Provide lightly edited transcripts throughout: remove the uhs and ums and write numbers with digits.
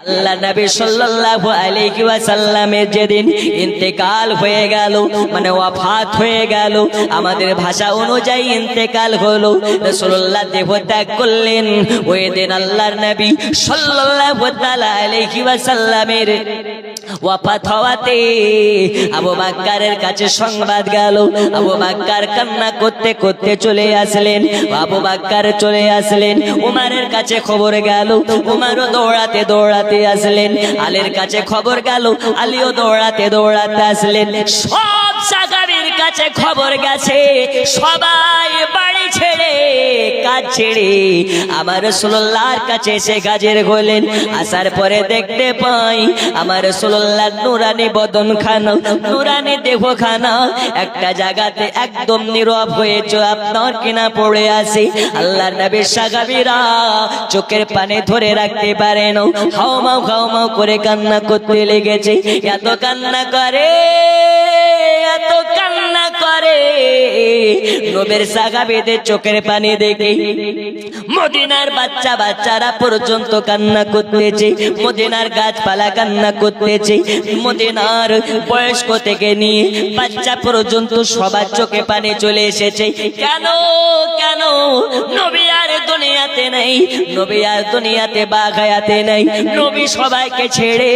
আল্লাহ নবী সাল্লাল্লাহু আলাইহি ওয়াসাল্লামের যেদিন ইন্তেকাল হয়ে গেল, মানে ওয়াফাত হয়ে গেল, আমাদের ভাষা অনুযায়ী ইন্তেকাল হলো, রাসূলুল্লাহ দেহত্যাগ করলেন। ওই দিন আল্লাহর নবী সাল্লাল্লাহু তাআলা আলাইহি ওয়াসাল্লামের ওয়াফাত হওয়াতে আবু বকরের কাছে সংবাদ গেল। আবু বকর কান্না করতে করতে চলে আসলেন। আবু বকর চলে আসলেন, উমরের কাছে খবর গেল, উমরও দৌড়াতে দৌড়াতে আসলেন। আলীর কাছে খবর গেল, আলীও দৌড়াতে দৌড়াতে আসলেন। সব সাহাবীর কাছে খবর গেছে, সবাই বাড়ি ছেড়ে কাজ ছেড়ে আমার রাসূলুল্লাহর কাছে এসে হাজির হলেন। আসার পরে দেখতে পাই আমার রাসূলুল্লাহ নূরানি বদন খানা, নূরানি দেহ খানা একটা জায়গাতে একদম নীরব হয়ে আপনার কিনা পড়ে আছে। আল্লাহর নবীর সাহাবীরা চোখের পানি ধরে রাখতে পারে না, হাওমাও হাওমাও করে কান্না করতে লেগেছে। এত কান্না করে, এত কান্না করে, নবীর সাহাবীদের চোখের পানি দেখে মদিনার বাচ্চা বাচ্চারা পর্যন্ত কান্না করতেছে, মদিনার গাছপালা কান্না করতেছে, মদিনার বয়স্ক থেকে নিয়ে বাচ্চা পর্যন্ত সবার চোখে পানি চলে এসেছে। কেন কেন? নবী আর দুনিয়াতে নেই, নবী আর দুনিয়াতে বাগায়াতে নেই। নবী সবাইকে ছেড়ে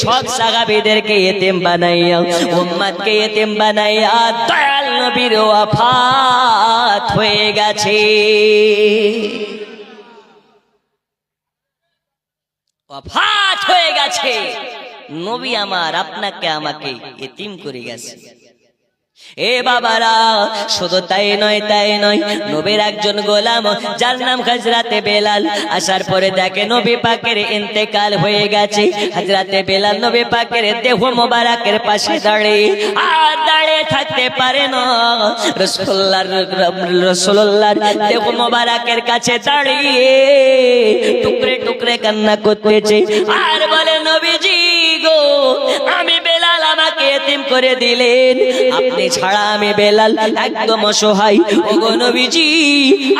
সব সাহাবীদেরকে এতিম বানাইয়া, উম্মতকে এতিম বানাইয়া দয়াল নবীর ওয়াফাত হয়ে গেছে। ওয়াফাত হয়ে গেছে। নবী আমার আপনাকে আমাকে এতিম করে গেছে। এ বাবারা, শুধু তাই নয়, তাই নয়, নবীর একজন গোলাম যার নাম হযরতে বেলাল, আসার পরে দেখে নবী পাকের ইন্তেকাল হয়ে গেছে। হযরতে বেলাল নবী পাকের দেহ মোবারকের পাশে দাঁড়িয়ে আর দাঁড়িয়ে থাকতে পারে না, রাসূলুল্লাহর দেহ মোবারকের কাছে দাঁড়িয়ে টুকরে টুকরে কান্না করতেছে আর বলে, নবীজি গো, আমি বেলাল, আমাকে এতিম করে দিলেন, আপনি ছাড়া আমি বেলাল একদম অসহায়। ওগো নবীজি,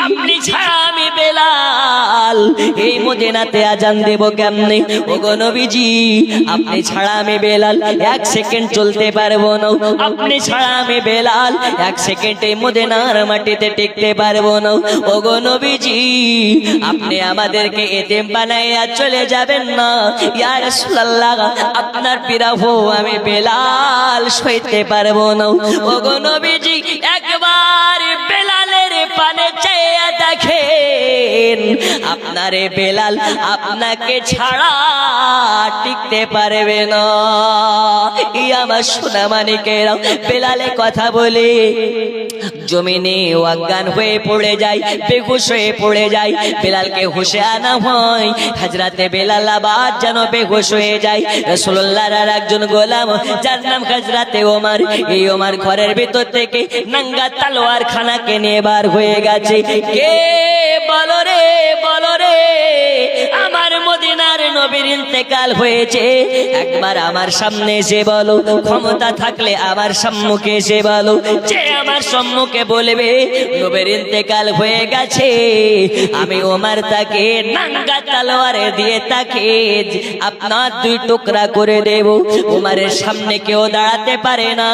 আপনি ছাড়া আমি বেলাল এই মদিনাতে আজান দেব কেমনে? ওগো নবীজি, আপনি ছাড়া আমি বেলাল এক সেকেন্ড চলতে পারবো না, আপনি ছাড়া আমি বেলাল এক সেকেন্ড এই মদিনার মাটিতে টিকতে পারবো না। ওগো নবীজি, আপনি আমাদেরকে এতিম বানাইয়া চলে যাবেন না। ইয়া রাসূলুল্লাহ, আপনার বিরহ আমি বেলাল সইতে পারবো না। ওগো নবীজি, একবার বেলালের পানে চেয়ে দেখেন, আপনারে বেলাল আপনাকে ছাড়া টিকতে পারবে না। আমার সোনা মানিকেরা, বেলালে কথা বলে জমিনে অজ্ঞান হয়ে পড়ে যায়, বেহুশ হয়ে পড়ে যায়। বেলালকে হুশে আনা হয়, হযরতে বেলাল আবার যেন বেহুশ হয়ে যায়। রাসূলুল্লাহর আর একজন গোলাম যার নাম হযরতে ওমর, এই ওমর ঘরের ভিতর থেকে নাঙ্গা তলোয়ার খানাকে নিয়ে বার হয়ে গেছে। কে বলো রে, বলো রে, আমার মদিনার নবীর ইন্তেকাল হয়েছে, একবার আমার সামনে এসে বলো, ক্ষমতা থাকলে আমার সম্মুখে এসে বলো, যে আমার সম্মুখে বলবে নবীর ইন্তেকাল হয়ে গেছে, আমি ওমর তাকে নাঙ্গা তলোয়ারে দিয়ে তাকে আপনার দুই টুকরা করে দেব। ওমরের সামনে কেউ দাঁড়াতে পারে না।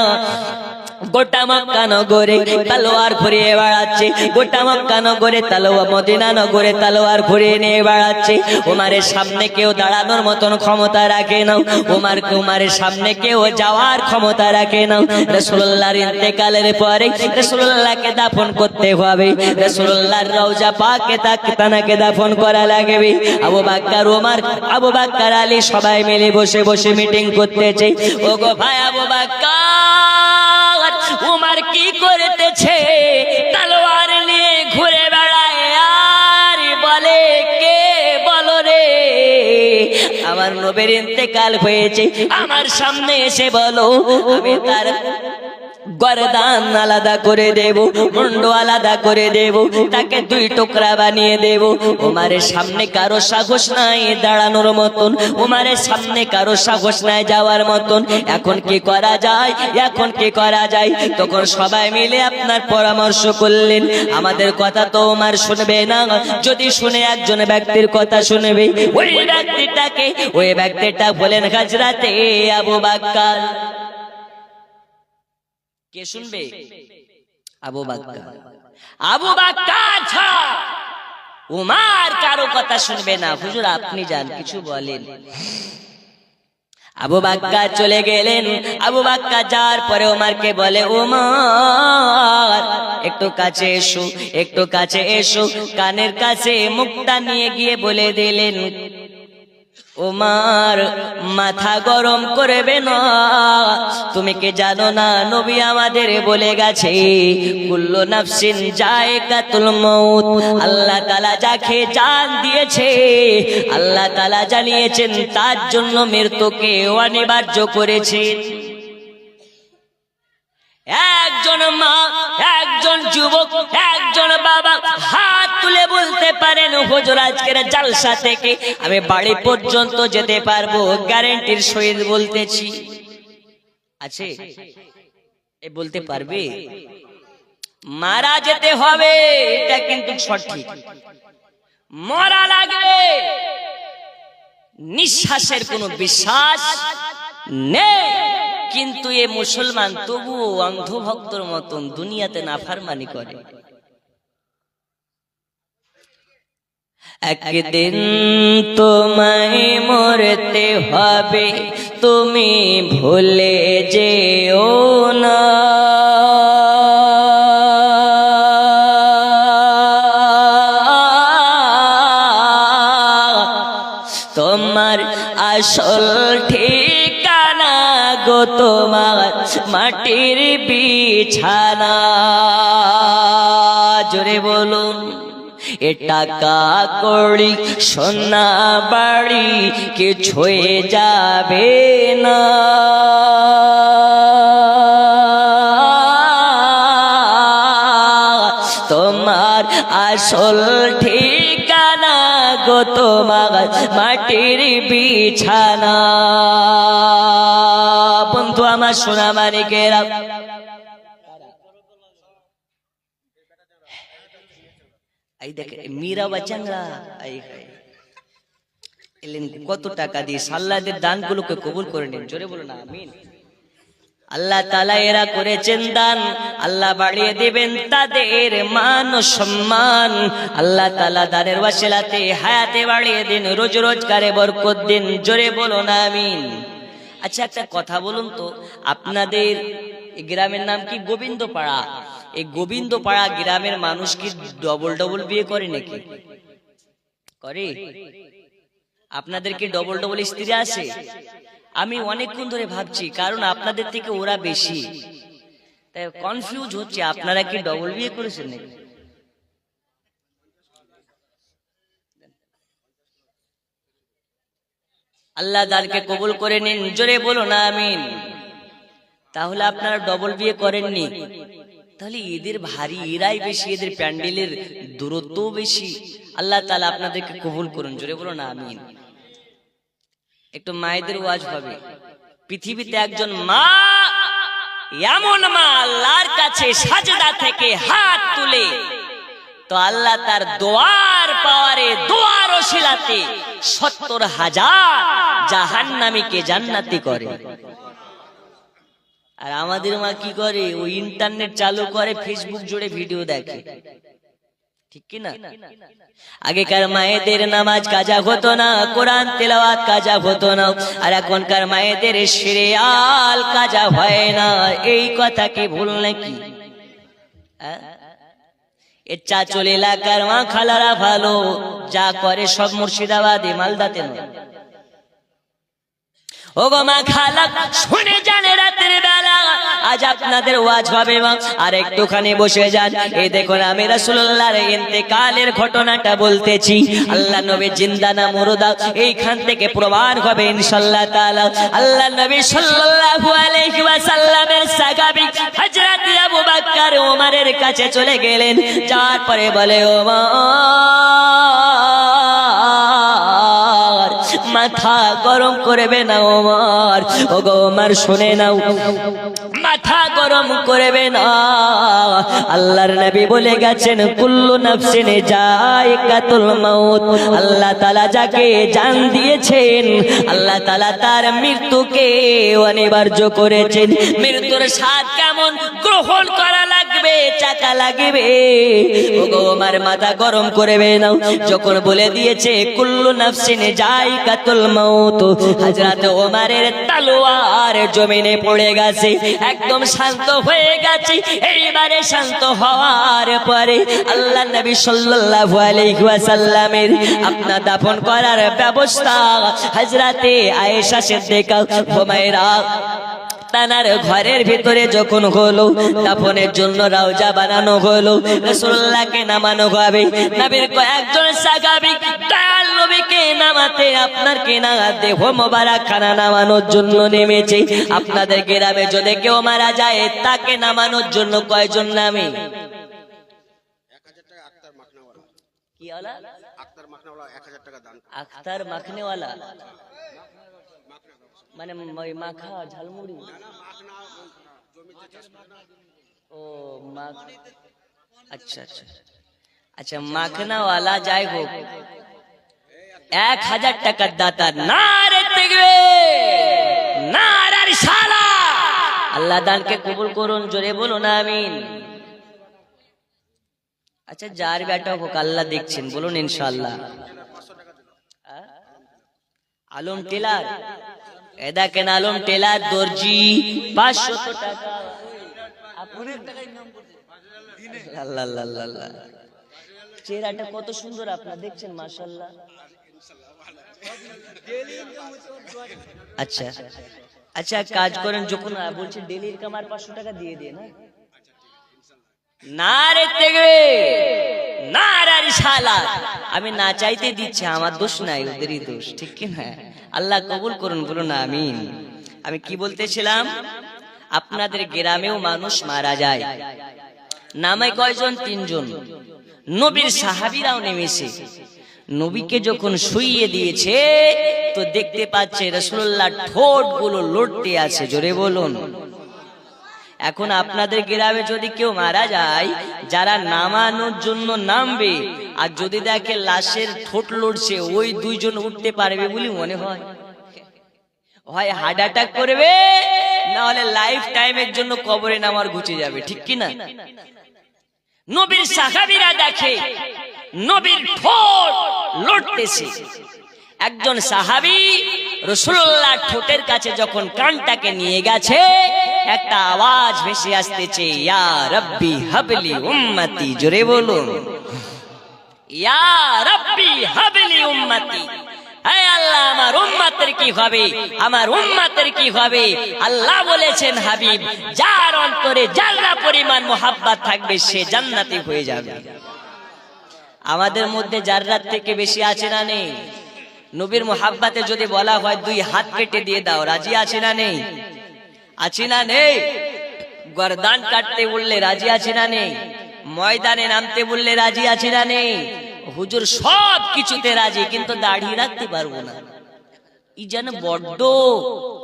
গোটা মক্কা নগরে তলোয়ার ঘুরিয়ে বেড়াচ্ছে, গোটা মক্কা নগরে তলোয়ার, মদিনা নগরে তলোয়ার ঘুরিয়ে নিয়ে বেড়াচ্ছে। ওমরের সামনে কেউ দাঁড়ানোর মতন ক্ষমতা রাখে না, ওমরের সামনে কেউ যাওয়ার ক্ষমতা রাখে না। রাসূলুল্লাহর ইন্তেকালের পরে রাসূলুল্লাহকে দাফন করতে হবে, রাসূলুল্লাহর রওজা পাকে তাকে দাফন করা লাগবে। আবু বকর, ওমর, আবু বকর, আলী সবাই মিলে বসে বসে মিটিং করতেছে। ওগো ভাই আবু বকর, উমর কি করতেছে? তলোয়ার নিয়ে ঘুরে বেড়ায় আর বলে, কে বলো রে, আমার নবীর ইন্তেকাল হয়েছে, আমার সামনে এসে বলো, আমি তার গর্দান আলাদা করে দেব, মুন্ড আলাদা করে দেব, তাকে দুই টুকরা বানিয়ে দেব। ওমারের সামনে কারো সাহস নাই দাঁড়ানোর মতন, ওমারের সামনে কারো সাহস নাই যাওয়ার মতন। এখন কি করা যায়, এখন কি করা যায়? তখন সবাই মিলে আপনার পরামর্শ করলেন, আমাদের কথা তো ওমর শুনবে না, যদি শুনে একজন ব্যক্তির কথা শুনবে। ওই ব্যক্তিটাকে, ওই ব্যক্তিটা বলেন হযরতে আবু বকর। কে শুনবে? আবু বকর। আবু বকর ছাড়া ওমর কারো কথা শুনবে না। হুজুর আপনি যান, কিছু বলেন। আবু বকর চলে গেলেন। আবু বকর যাওয়ার পরে ওমরকে বলে, ওমর একটু কাছে এসো, একটু কাছে এসো। কানের কাছে মুখটা নিয়ে গিয়ে বলে দিলেন, ওমর মাথা গরম করবে না, তুমি কি জানো না নবী আমাদের বলে গেছে কুল্লু নাফসিন যায়কাতুল মউত, আল্লাহ তাআলা যাকে জান দিয়েছে আল্লাহ তাআলা জানিয়েছেন তার জন্য মৃত্যুকে অনিবার্য করেছেন। একজন মা, একজন যুবক, একজন বাবা হাত তুলে বলতে পারেন, হুজুর আজকের জালসা থেকে আমি বাড়ি পর্যন্ত যেতে পারবো, গ্যারান্টির সহিত বলতেছি। আছে এ বলতে পারবে? মারা যেতে হবে এটা কিন্তু সঠিক, মরা লাগবে, নিঃশ্বাসের কোনো বিশ্বাস নেই। কিন্তু এ মুসলমান তবুও অন্ধভক্তর মতন দুনিয়াতে নাফরমানি করে। একদিন তোমায় মরতে হবে, তুমি ভুলে যেও না, তোমার আসল ঠিকানা গো তোমার মাটির বিছানা। জোরে বলুন। এ টাকা কড়ি সোনা বাড়ি কিছুই যাবে না, তোমার আসল ঠিকানা গো তোমার মাটির বিছানা। বন্ধু আমার সোনা মানিকেরা, এই দেখে মীরা বাচ্চারা এলেন কত টাকা দিয়ে, সাল্লাদের দানগুলোকে কবুল করে নিন। জোরে বলুন আমিন। আল্লাহ তাআলা এরা করেছেন দান, আল্লাহ বাড়িয়ে দিবেন তাদের মান ও সম্মান। আল্লাহ তাআলা দানের ওয়াসিলাতে হায়াতে বাড়িয়ে দিন, রোজ রোজগারে বরকত দিন। জোরে বলুন আমিন। আচ্ছা একটা কথা বলুন তো, আপনাদের গ্রামের নাম কি গোবিন্দপাড়া? এই গোবিন্দপাড়া গ্রামের মানুষ কি ডবল ডবল বিয়ে করে নাকি? করে? আপনাদের কি ডবল ডবল স্ত্রী আছে? আমি অনেকক্ষণ ধরে ভাবছি, কারণ আপনাদের থেকে ওরা বেশি, তাই কনফিউজ হচ্ছে আপনারা কি ডবল বিয়ে করেছেন নাকি? আল্লাহ দানকে কবুল করে নিন। জোরে বলুন আমিন। তাহলে আপনারা ডবল বিয়ে করেননি, তাহলে এদের ভারী, এরাই বেশি, এদের প্যান্ডেলের দূরত্ব বেশি। আল্লাহ তাআলা আপনাদেরকে কবুল করুন। জোরে বলুন আমিন। একটু মায়েদের ওয়াজ হবে। পৃথিবীতে একজন মা, এমন মা আল্লাহর কাছে সাজদা থেকে হাত তুলে তো আল্লাহ তার দোয়ার পাওয়ারে, দোয়ার ওসিলাতে ৭০,০০০ জাহান্নামীকে জান্নাতি করে। আর আমাদের মা কি করে? ওই ইন্টারনেট চালু করে, ফেসবুক জুড়ে ভিডিও দেখে, ঠিক কি না? আগেকার মায়েদের নামাজ কাজা হতো না, কোরআন তেলাওয়াত কাজা হতো না, আর এখনকার মায়েদের সিরিয়াল কাজা হয় না। এই কথা কি ভুল নাকি? এর চাচল এলাকার মা খালারা ভালো, যা করে সব মুর্শিদাবাদে মালদাতে নয়। ওগো মা খালা শুনে যান রাতের বেলা আজ আপনাদের ওয়াজ হবে মা আর একটুখানি বসে যান। এই দেখুন আমি রাসূলুল্লাহর ইন্তেকালের ঘটনাটা বলতেছি। আল্লাহ নবী জিন্দা না মুর্দা এইখান থেকে প্রমাণ হবে ইনশাআল্লাহ তাআলা। আল্লাহ নবী সাল্লাল্লাহু আলাইহি ওয়াসাল্লামের সাহাবী হযরত আবু বকর ওমরের কাছে চলে গেলেন। যাওয়ার পরে বলে ওমর মাথা গরম করবে না ওমর। ওগো ওমর শুনে নাও, মাথা গরম করবে না। আল্লাহর নবী বলে গেছেন কুল্লু নাফসিন যায়কাতুল মাউত। আল্লাহ তাআলা যাকে জান দিয়েছেন আল্লাহ তাআলা তার মৃত্যুকে অনিবার্য করেছেন। মৃত্যুর স্বাদ কেমন গ্রহণ করা লাগবে, চাকা লাগবে। ওগো ওমর মাথা গরম করবে না। যখন বলে দিয়েছে কুল্লু নাফসিন যায়কাতুল মাউত, হযরত ওমরের তলোয়ার জমিনে পড়ে গেছে, একদম শান্ত হয়ে গেছে। এইবারে শান্ত হওয়ার পরে আল্লাহ নবী সাল্লাল্লাহু আলাইহি ওয়াসাল্লামের আপনা দাফন করার ব্যবস্থা হযরতে আয়েশা সিদ্দিকা হুমায়রা তানার ঘরের ভিতরে যখন হলো, দাফনের জন্য রওজা বানানো হলো, রাসূলুল্লাহকে নামানো হবে। নবীর কয়েকজন সাহাবী দয়াল নবীকে নামাতে আপনার কেনা দেহ মোবারক খানা নামানোর জন্য নেমেছে। আপনাদের গ্রামে যদি কেউ মারা যায় তাকে নামানোর জন্য কয়জন নামে? 1000 টাকা আক্তার মাখনাওয়ালা। কি ওয়ালা? আক্তার মাখনাওয়ালা 1000 টাকা দান। আখতার মাখনেওয়ালা মানে ওই মাখা ঝালমুড়ি? ও মাখ, আচ্ছা আচ্ছা আচ্ছা, মাখনাওয়ালা যাই হোক 1000 টাকার দাতা। নারে তাকবীর, নারে রিসালাত। আল্লাহ দানকে কবুল করুন, জোরে বলুন আমিন। আচ্ছা যার বেটা হোক আল্লাহ দেখছেন, বলুন ইনশাআল্লাহ। আলম টেলার, এ দেখেন আলম টেলার দর্জি 500 টাকা। আল্লাহ আল্লাহ আল্লাহ, চেহারাটা কত সুন্দর আপনার দেখছেন মাশাআল্লাহ। আচ্ছা আচ্ছা কাজ করেন, যখন বলছি ডেলি ইনকাম আর 500 টাকা দিয়ে দিয়ে না। নারে তাকবীর, নারে রিসালাত। আমি না চাইতে দিচ্ছি, আমার দোষ নাই, ওদেরই দোষ, ঠিক কি না? আল্লাহ কবুল করুন, বলুন আমিন। আমি কি বলতেছিলাম, আপনাদের গ্রামেও মানুষ মারা যায়, নামে কয়জন? 3 জন। নবীর সাহাবীরাও নেমেছে। নবীকে যখন শুইয়ে দিয়েছে তো দেখতে পাচ্ছে রাসূলুল্লাহ ঠোঁট গুলো লড়তে আছে, জোরে বলুন। এখন আপনাদের গ্রামে যদি কেউ মারা যায়, যারা নামানোর জন্য নামবে আর যদি দেখে লাশের ঠোঁট লড়ছে, ওই 2 জন উঠতে পারবে বলে মনে হয়? হয় হার্ট অ্যাটাক করবে, না হলে লাইফ টাইমের জন্য কবরে নামার ঘুচে যাবে, ঠিক কি না? নবীর সাহাবীরা দেখে নবীর ঠোঁট লড়তেছে। একজন সাহাবী রাসূলুল্লাহ ঠোঁটের কাছে যখন কানটাকে নিয়ে গেছে, একটা আওয়াজ ভেসে আসতেছে, ইয়া রাব্বি হাবলি উম্মতি, জোরে বলুন ইয়া রাব্বি হাবলি উম্মতি। হে আল্লাহ আমার উম্মতের কি হবে, আমার উম্মতের কি হবে? আল্লাহ বলেছেন হাবিব যার অন্তরে যারা পরিমাণ মোহাব্বত থাকবে সে জান্নাতি হয়ে যাবে। আমাদের মধ্যে জাররাত থেকে বেশি আছে না নেই? নবীর মোহাব্বতে যদি বলা হয় 2 হাত কেটে দিয়ে দাও, রাজি আছে না নেই? আছে না নেই? গর্দান কাটতে বললে রাজি আছে না নেই? ময়দানে নামতে বললে রাজি আছে না নেই? হুজুর সব কিছুতে রাজি, কিন্তু দাড়ি রাখতে পারবো না। এই যেন বড্ড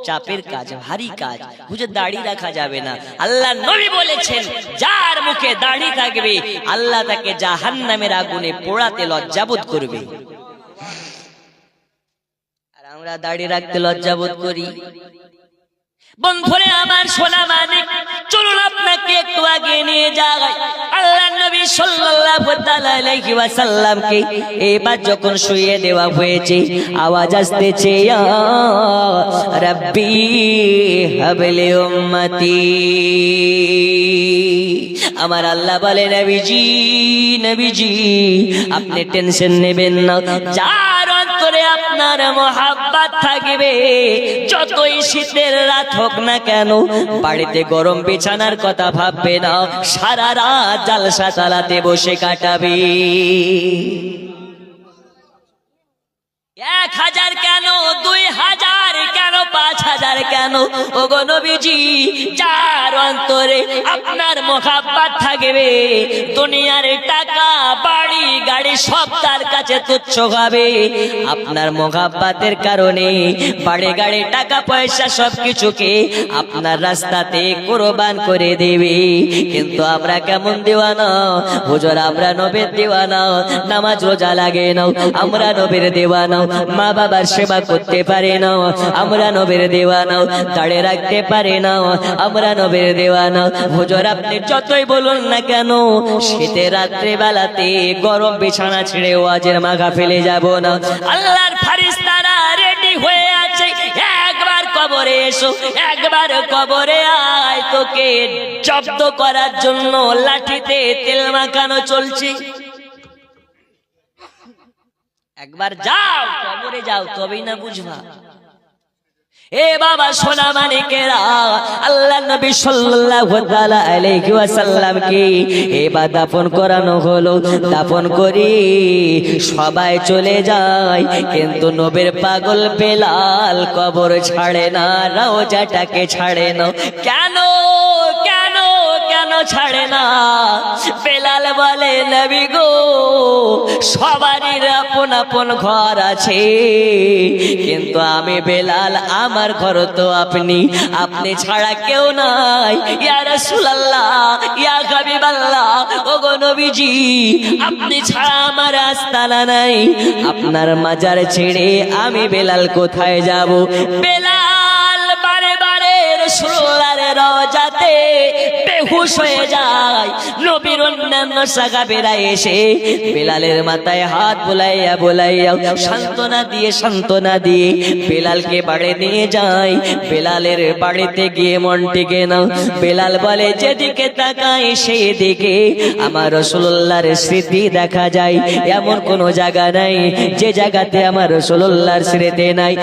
চাপের কাজ, ভারী কাজ, হুজুর দাড়ি রাখা যাবে না। আল্লাহ নবী বলেছেন যার মুখে দাড়ি থাকবে আল্লাহ তাকে জাহান্নামের আগুনে পোড়াতে লজ্জাবোধ করবে। আর আমরা দাড়ি রাখতে লজ্জাবোধ করি। বন্ধুরে আমার সোনা মানিক, চলুন আপনাকে একটু আগে নিয়ে যাই। আল্লাহ নবী সাল্লাল্লাহু আলাইহি ওয়াসাল্লামকে এবার যখন শুইয়ে দেওয়া হয়েছে, আওয়াজ আসতেছে, ইয়া রাব্বি হাবলি উম্মতি। আমার আল্লাহ বলে, নবীজি নবীজি আপনি টেনশন নেবেন না, যার অন্তরে আপনার মোহাব্বত থাকবে, যতই শীতের রাত হোক না কেন বাড়িতে গরম বিছানার কথা ভাববে না, সারা রাত জালসা চালাতে বসে কাটাবে। 1000 কেন, 2000 কেন, 5000 কেন, ওগো নবীজি, যার অন্তরে আপনার মোহাব্বত থাকবে দুনিয়ার টাকা বাড়ি গাড়ি সব তার কাছে তুচ্ছ হবে। আপনার মোহাব্বতের কারণে বাড়ি গাড়ি টাকা পয়সা সবকিছুকে আপনার রাস্তাতে কুরবান করে দেবে। কিন্তু আমরা কেমন দিওয়ানা হুজুর, আমরা নবীর দিওয়ানা, নামাজ রোজা লাগে না, আমরা নবীর দিওয়ানা, মা বাবার সেবা করতে পারে না, আমরা নবীর দিওয়ানা, দাঁড়ে রাখতে পারে না, আমরা নবীর দিওয়ানা। হুজুর আপনি যতই বলুন না কেন শীতের রাত্রে বেলাতে গরম বিছানা ছেড়ে ওয়াজের মাগা ফেলে যাব না। আল্লাহর ফেরেশতারা রেডি হয়ে আছে, একবার কবরে এসো, একবার কবরে আয়, তোকে জব্দ করার জন্য লাঠিতে তেল মাখানো চলছে। একবার যাও কবরে যাও, তবেই না বুঝবা। এ বাবা সোনা মানিকেরা, আল্লাহ নবী সাল্লাল্লাহু তাআলা আলাইহি ওয়াসাল্লামকে এবার দাফন করানো হলো। দাফন করি সবাই চলে যায়, কিন্তু নবীর পাগল বেলাল কবর ছাড়ে না, রওজাটাকে ছাড়ে না। কেন কেন কেন ছাড়ে না? বেলাল বলে নবী গো, সবারই আপন আপন ঘর আছে, কিন্তু আমি বেলাল, আমার ঘর তো আপনি, আপনি ছাড়া কেউ নাই। ইয়া রাসূলুল্লাহ, ইয়া হাবিবাল্লাহ, ওগো নবীজি, আপনি ছাড়া আমার আস্তানা নাই, আপনার মাজার ছেড়ে আমি বেলাল কোথায় যাব? বেলাল বারে বারে রাসূলুল্লাহর রওজাতে বেহুশ হয়ে যায়। নবীর অন্যান্য সাহাবীরা এসে বেলালের মাথায় হাত বুলাইয়া বুলাইয়া সান্ত্বনা দিয়ে বেলালকে বাড়ি নিয়ে যায়। বেলালের বাড়িতে গিয়ে মন টিকে না। বেলাল বলে যেদিকে তাকাই সেই দিকে আমার রাসূলুল্লাহর স্মৃতি দেখা যায়, এমন কোন জায়গা নাই যে জায়গাতে আমার রাসূলুল্লাহর স্মৃতি নাই।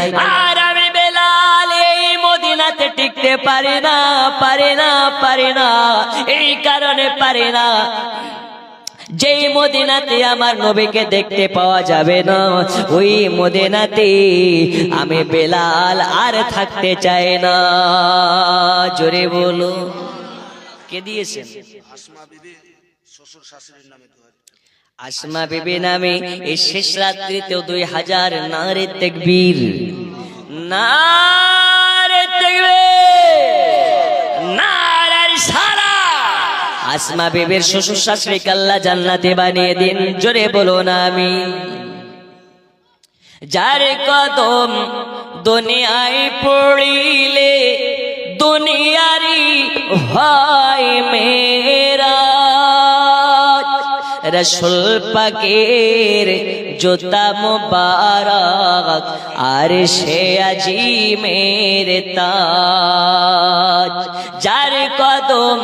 আর আমি বেলাল এই মদিনাতে টিকতে পারি না, এই কারণে পারি না, যেই মদিনাতে আমার নবীকে দেখতে পাওয়া যাবে না, ওই মদিনাতে আমি বেলাল আর থাকতে চাই না। জোরে বলো, কে দিয়েছেন? আসমা বিবি শ্বশুর শাশুড়ির নামে 2000 আসমা বিবি নামে এই শেষ রাত্রিতেও 2000 নারে তাকবীর, নারে তাকবীর, নারে সারা। আসমা বিবির শ্বশুর শাশুড়িকে আল্লাহ জান্নাতে বানিয়ে দিন। জোরে বলো না আমি। যার কদম দুনিয়ায় পড়িলে দুনিয়ারি হয় মেরা, রসুল পাকের জুতা মুবারক আর সে আজিমের তাজ। যার কদম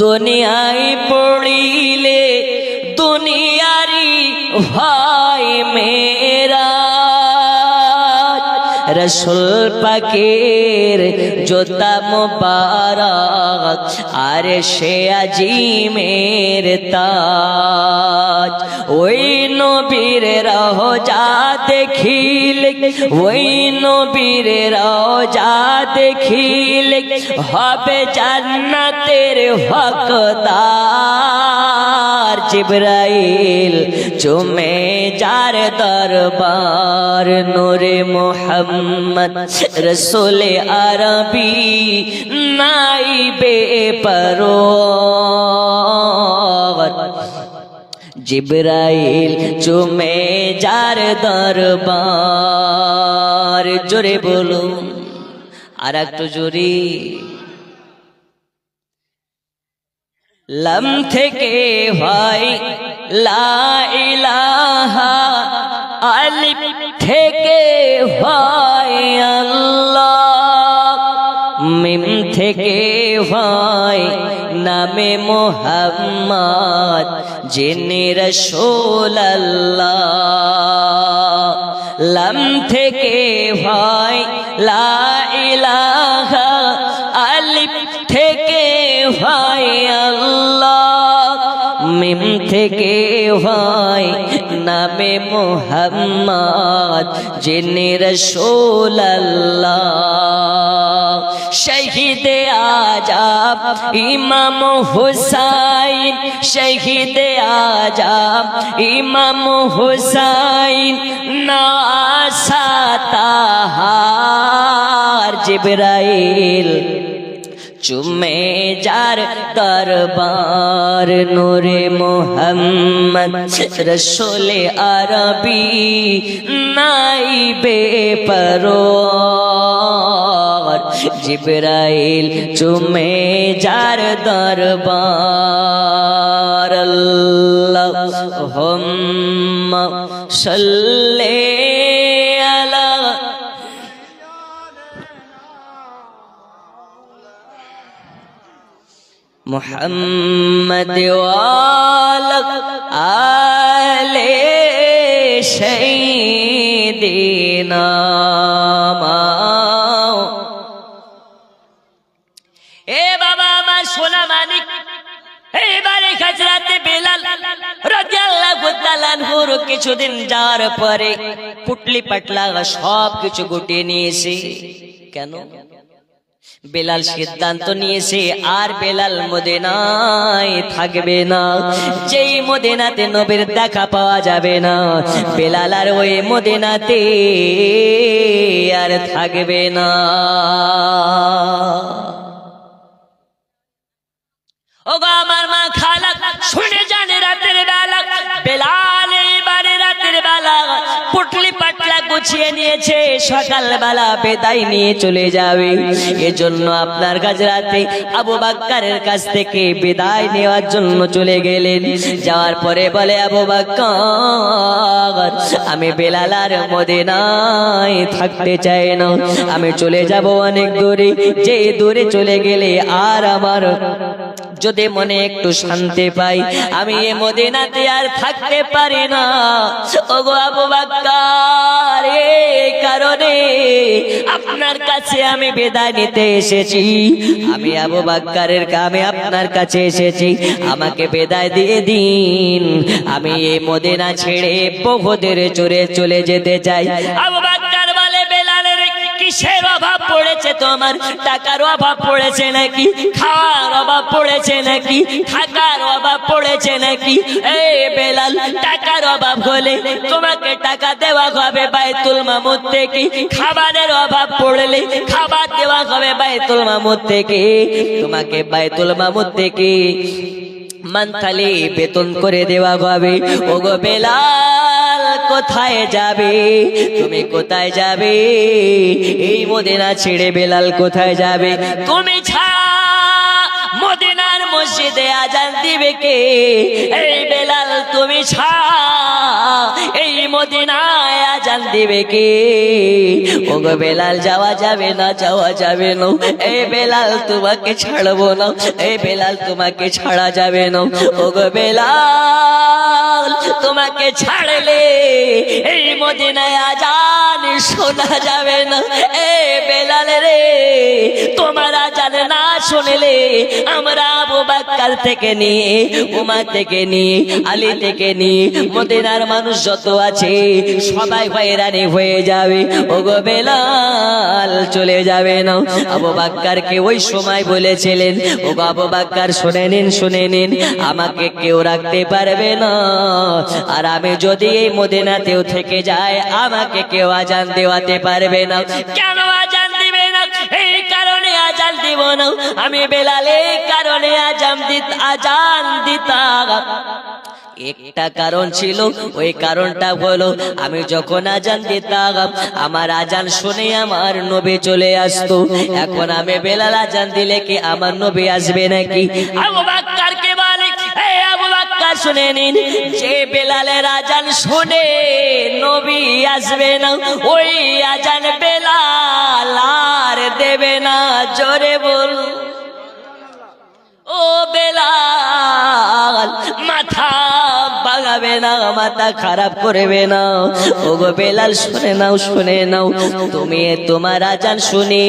দুনিয়ায় পড়িলে দুনিয়ারি হয় মেরা, রসুল পাকের জুতা মুবারক আর সে আজিমের তাজ। ওই নবীর রওজা দেখিলে, ওই নবীর রওজা দেখিলে হবে জান্নাতের হকদার। জিবরাইল চুমে যার দরবার, নূরে মুহাম্মদ রসুল আরবি নাইবে পরওয়ার। জিবরাইল চুমে যার দরবার। জোরে বলো, আর একটু জোরে। লাম থেকে হয় লা ইলাহা, আলিফ থেকে হয় আল্লাহ, মিম থেকে হয় নামে মোহাম্মদ যিনি রাসূলুল্লাহ, লাম থেকে হয় লা ইলাহা, আলিফ থেকে হয় আল্লাহ, মিম থেকে হয় নামে মোহাম্মদ যিনি রাসূলুল্লাহ। শহীদে আজম ইমাম হুসাইন, শহীদে আজম ইমাম হুসাইন, নাসাতাহার জিবরাইল চুমে যার দরবার, নূরে মোহাম্মদ রসূলে আরবি নাইবে পরওয়ার, জিবরাইল চুমে যার দরবার। আল্লাহুম্মা সাল্লি আলা মুহাম্মদ ওয়ালা আলে সাইয়্যিদিনা। এ বাবা আমার সোনা মানিক, এইবারে হযরতে বেলাল রাদিয়াল্লাহু তাআলা আনহুর কিছুদিন যাওয়ার পরে পুটলি পাটলা সব কিছু গুটিয়ে নিয়েছে। কেন? বেলাল সিদ্ধান্ত নিয়েছে আর বেলাল মদিনায় থাকবে না। যেই মদিনাতে নবীর দেখা পাওয়া যাবে না, বেলাল আর ওই মদিনাতে আর থাকবে না। ওগো আমার মা খালা শুনে জানে, রাতের বেলা বেলাল এবারে রাতের বেলা পুটলি পাটলা গুছিয়ে নিয়েছে, সকাল বেলা বিদায় নিয়ে চলে যাবে। এজন্য আপনার কাছে রাতে আবু বকরের কাছ থেকে বিদায় নেওয়ার জন্য চলে গেলেন। যাওয়ার পরে বলে, আবু বকর আমি বেলাল আর মদিনায় থাকতে চাই না, আমি চলে যাব অনেক দূরে। যে দূরে চলে গেলে আর আমার যদি মনে একটু শান্তি পাই, আমি এ মদিনাতে আর থাকতে পারি না। ওগো আবু বকর, এই কারণে আপনার কাছে আমি বিদায় নিতে এসেছি। আমি আবু বকরের আমি আপনার কাছে এসেছি, আমাকে বিদায় দিয়ে দিন। আমি এই মদিনা ছেড়ে বহুদের চড়ে চলে যেতে চাই। আবু বকর বলে, বেলালের কিসের অভাব পড়েছে তোমার? টাকার অভাব পড়েছে নাকি? খাওয়ার অভাব পড়েছে নাকি? থাকার অভাব পড়েছে নাকি? এই বেলাল, টাকার অভাব হলে তোমাকে টাকা দেওয়া হবে বাইতুল মামুর থেকে, খাবারের অভাব পড়লে খাবার দেওয়া হবে বাইতুল মামুর থেকে, তোমাকে বাইতুল মামুর থেকে মান্থলি বেতন করে দেওয়া হবে। ওগো বেলাল, কোথায় যাবে তুমি? কোথায় যাবে? এই মদিনা ছেড়ে বেলাল কোথায় যাবে? তুমি ছাড়া মদিনার মসজিদে আজান দিবে কে? এই বেলাল, তুমি ছাড়া এই মদিনায় আজান দিবে কে? ওগো বেলাল, যাওয়া যাবে না, যাওয়া যাবে না। এই বেলাল, তোমাকে ছাড়বো না। এই বেলাল, তোমাকে ছাড়া যাবে না। ওগো বেলাল, তোমাকে ছাড়লে এই মদিনায় আজান শোনা যাবে না। এ বেলাল রে, তোমার আজান না শুনলে আমরা আবু বকর থেকে নিয়ে, উমর থেকে নিয়ে, আলী থেকে নিয়ে মদিনার মানুষ যত আছে সবাই হয়রানি হয়ে যাবে। ওগো বেলাল, চলে যাবে না। আবু বকরকে ওই সময় বলেছিলেন, ওগো আবু বকর শুনে নিন, শুনে নিন, আমাকে কেউ রাখতে পারবে না। আর আমি যদি এই মদিনাতেও থেকে যাই, আমাকে কেউ আজান দেওয়াতে পারবে না। কেন আজান দিবে না? এই কারণে আজান দিব না আমি বেলাল, এই কারণে আজান দিতাম। একটা কারণ ছিল, ওই কারণটা হলো আমি যখন আজান দিতাম আমার আজান শুনে আমার নবী চলে আসতো। এখন আমি বেলাল আজান দিলে কি আমার নবী আসবে নাকি? আবু বকরকে বলে, এই আবু বকর শুনে নিন, যে বেলালের আজান শুনে নবী আসবে না, ওই আজান বেলাল আর দেবে না। জোরে বল। মাথা খারাপ করবে না। ওগো বেলাল শুনে নাও, তুমি তোমার আজান শুনে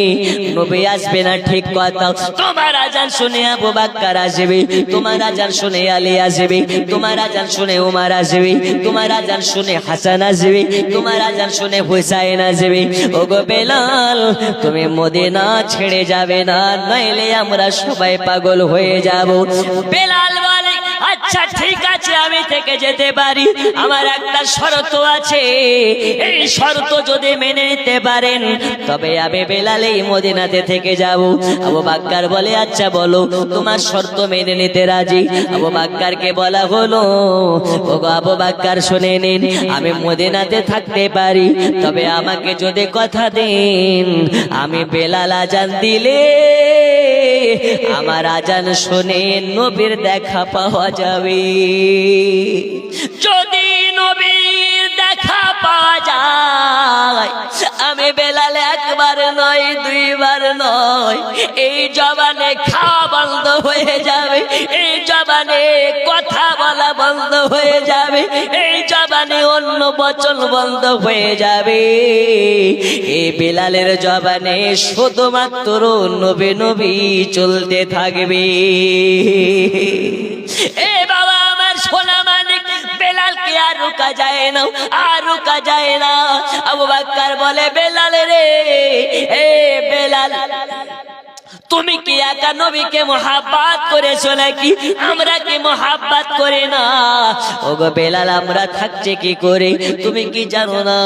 নবী আসবে না ঠিক কথা, তোমার আজান শুনে আবু বকর আসবে, তোমার আজান শুনে আলী আসবে, তোমার আজান শুনে উমর আসবে, তোমার আজান শুনে হাসান আসবে, তোমার আজান শুনে হুসাইন আসবে। ওগো বেলাল তুমি মদিনা ছেড়ে যাবে না, নইলে আমরা সবাই পাগল হয়ে যাব। বেলাল বলে আচ্ছা ঠিক আছে আমি থেকে যেতে পারি, আমার একটা শর্ত আছে, এই শর্ত যদি মেনে নিতে পারেন তবে আমি বেলাল এই মদিনাতে থেকে যাব। আবু বকর বলে আচ্ছা বলো তোমার শর্ত মেনে নিতে রাজি। আবু বকরকে বলা হলো ওগো আবু বকর শুনে নিন, আমি মদিনাতে থাকতে পারি, তবে আমাকে যদি কথা দেন আমি বেলাল আজান দিলে আমার আজান শুনে নবীর দেখা পাওয়া যাবে। যদি নবীর দেখা পাওয়া যায় আমি বেলাল একবার নয় দুইবার নয়, এই জবানে খাওয়া বন্ধ হয়ে যাবে, এই জবানে কথা বলা বন্ধ হয়ে যাবে, এই জবানে অন্য বচন বন্ধ হয়ে যাবে। এই বেলালের জবানে শুধুমাত্র নবী নবী চলতে থাকবে। এ বাবা আমার সোনা মানিক, বেলালকে আর রোকা যায় না, আর রোকা যায় না। আবু বকর বলে বেলাল রে, এ বেলাল তুমি কি একা নবীকে মোহাব্বত করেছো নাকি? আমরা কি মোহাব্বত করে না? ওগো বেলাল আমরা থাকছে কি করে? তুমি কি জানো না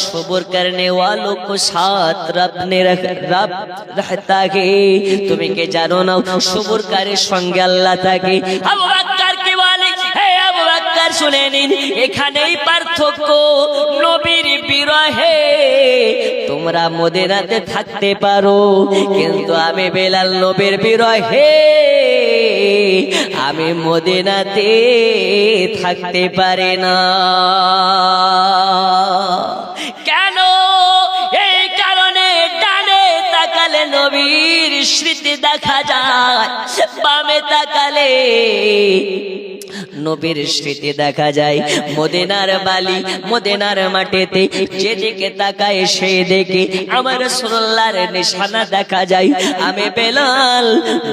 সবর করনে वालों को साथ रब ने रहता है? তুমি কি জানো না সবরকারীর সঙ্গে আল্লাহ থাকে? আবু বকর কি বলে, হে আবু বকর শুনে নিন, এখানেই পার্থক্য। নবীর বিরহে তোমরা মদিনাতে থাকতে পারো, কিন্তু আমি বেলাল নবীর বিরহে আমি মদিনাতে থাকতে পারি না। কেন? এই কারণে ডানে তাকালে নবীর স্মৃতি দেখা যায়, বামে তাকালে নবীর স্মৃতি দেখা যায়। মদিনার বালি মদিনার মাটিতে যেদিকে তাকায় সেই দেখে আমার রাসূলুল্লাহর নিশানা দেখা যায়। আমি বেলাল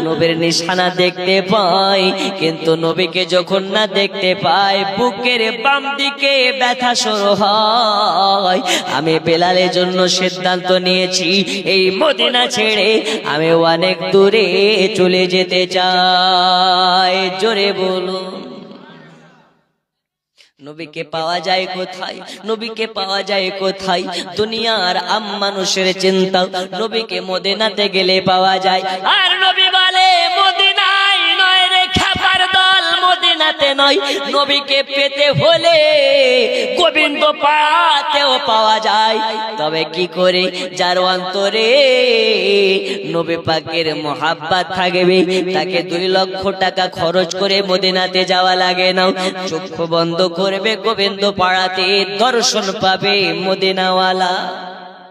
নবীর নিশানা দেখতে পাই, কিন্তু নবীকে যখন না দেখতে পাই বুকের বাম দিকে ব্যথা শুরু হয়। আমি বেলালের জন্য সিদ্ধান্ত নিয়েছি এই মদিনা ছেড়ে আমি অনেক দূরে চলে যেতে চাই। জোরে বলুন নবীকে পাওয়া যায় কোথায়? নবীকে পাওয়া যায় কোথায়? দুনিয়ার আম মানুষের চিন্তা নবীকে মদিনাতে গেলে পাওয়া যায়। আর নবী বলে মদিনায় নয় রে খাবার দল, মদিনাতে নয়, নবীকে পেতে হলে গোবিন্দ পাতেও পাওয়া যায়। তবে কি করে? যার অন্তরে নবী পাকের মোহাব্বত থাকবে তাকে 2 লক্ষ টাকা খরচ করে মদিনাতে যাওয়া লাগে না, চক্ষু বন্ধ করবে গোবিন্দ পাড়াতে দর্শন পাবে মদিনাওয়ালা।